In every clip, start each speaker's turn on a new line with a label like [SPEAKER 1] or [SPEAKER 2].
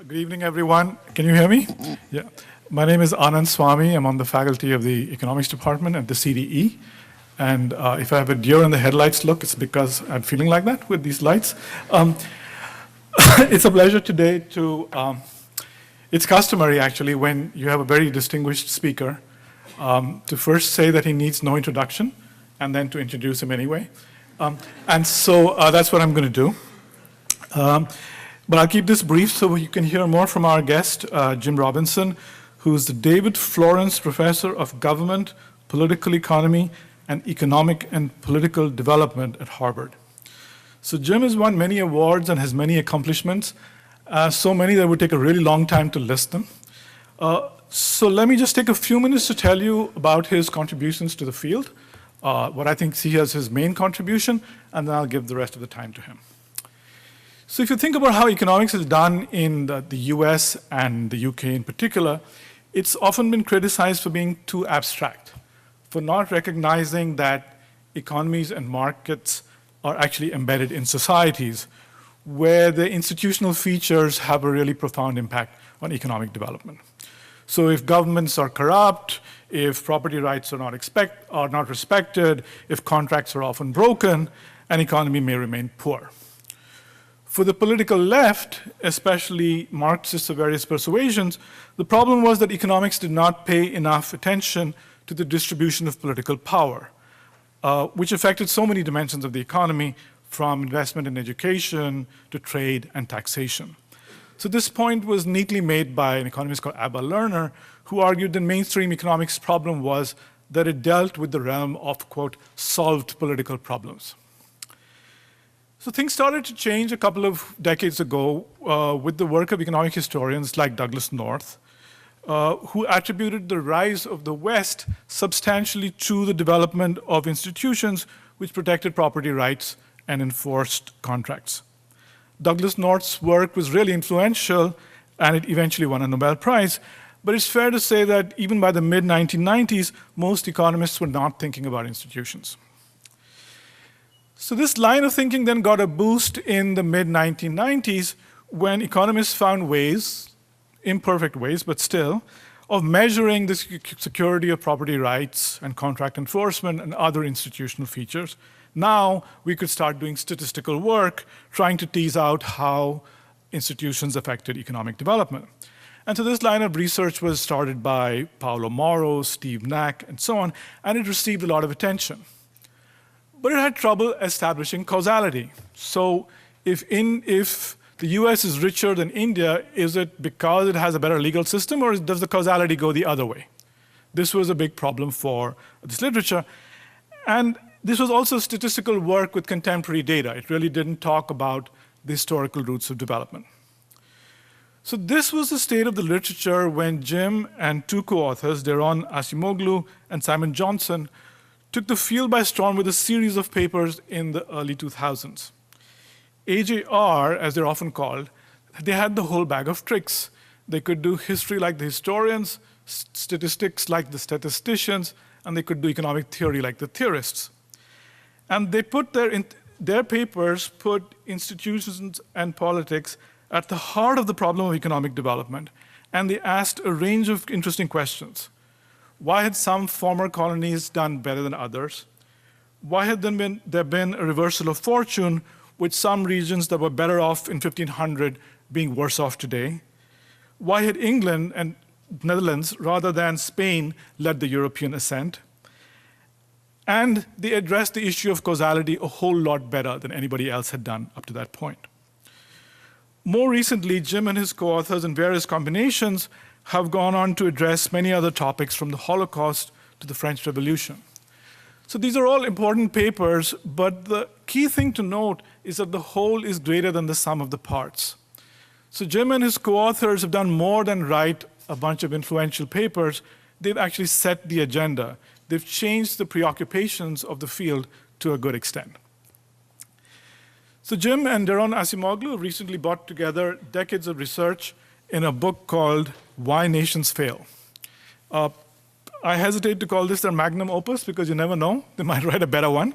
[SPEAKER 1] Good evening, everyone. Can you hear me? Yeah. My name is Anand Swamy. I'm on the faculty of the economics department at the CDE. And if I have a deer in the headlights look, it's because I'm feeling like that with these lights. It's a pleasure today it's customary actually when you have a very distinguished speaker to first say that he needs no introduction and then to introduce him anyway. And so that's what I'm going to do. But I'll keep this brief so you can hear more from our guest, Jim Robinson, who's the David Florence Professor of Government, Political Economy, and Economic and Political Development at Harvard. So Jim has won many awards and has many accomplishments, so many that would take a really long time to list them. So let me just take a few minutes to tell you about his contributions to the field, what I think he has his main contribution, and then I'll give the rest of the time to him. So if you think about how economics is done in the US and the UK in particular, it's often been criticized for being too abstract, for not recognizing that economies and markets are actually embedded in societies where the institutional features have a really profound impact on economic development. So if governments are corrupt, if property rights are not respected, if contracts are often broken, an economy may remain poor. For the political left, especially Marxists of various persuasions, the problem was that economics did not pay enough attention to the distribution of political power, which affected so many dimensions of the economy, from investment in education to trade and taxation. So this point was neatly made by an economist called Abba Lerner, who argued that mainstream economics' problem was that it dealt with the realm of, quote, solved political problems. So things started to change a couple of decades ago with the work of economic historians like Douglas North, who attributed the rise of the West substantially to the development of institutions which protected property rights and enforced contracts. Douglas North's work was really influential, and it eventually won a Nobel Prize, but it's fair to say that even by the mid-1990s, most economists were not thinking about institutions. So this line of thinking then got a boost in the mid-1990s when economists found ways, imperfect ways, but still, of measuring the security of property rights and contract enforcement and other institutional features. Now we could start doing statistical work, trying to tease out how institutions affected economic development. And so this line of research was started by Paolo Mauro, Steve Knack, and so on, and it received a lot of attention. But it had trouble establishing causality. So if the US is richer than India, is it because it has a better legal system, or does the causality go the other way? This was a big problem for this literature. And this was also statistical work with contemporary data. It really didn't talk about the historical roots of development. So this was the state of the literature when Jim and two co-authors, Deron Acemoglu and Simon Johnson, took the field by storm with a series of papers in the early 2000s. AJR, as they're often called, they had the whole bag of tricks. They could do history like the historians, statistics like the statisticians, and they could do economic theory like the theorists. And they put their papers put institutions and politics at the heart of the problem of economic development, and they asked a range of interesting questions. Why had some former colonies done better than others? Why had there been a reversal of fortune, with some regions that were better off in 1500 being worse off today? Why had England and Netherlands, rather than Spain, led the European ascent? And they addressed the issue of causality a whole lot better than anybody else had done up to that point. More recently, Jim and his co-authors in various combinations have gone on to address many other topics, from the Holocaust to the French Revolution. So these are all important papers, but the key thing to note is that the whole is greater than the sum of the parts. So Jim and his co-authors have done more than write a bunch of influential papers. They've actually set the agenda. They've changed the preoccupations of the field to a good extent. So Jim and Deron Acemoglu recently brought together decades of research in a book called Why Nations Fail. I hesitate to call this their magnum opus because you never know, they might write a better one.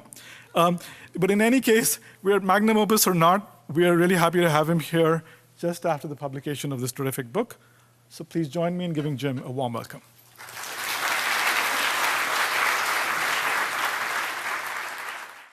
[SPEAKER 1] But in any case, we're magnum opus or not, we are really happy to have him here just after the publication of this terrific book. So please join me in giving Jim a warm welcome.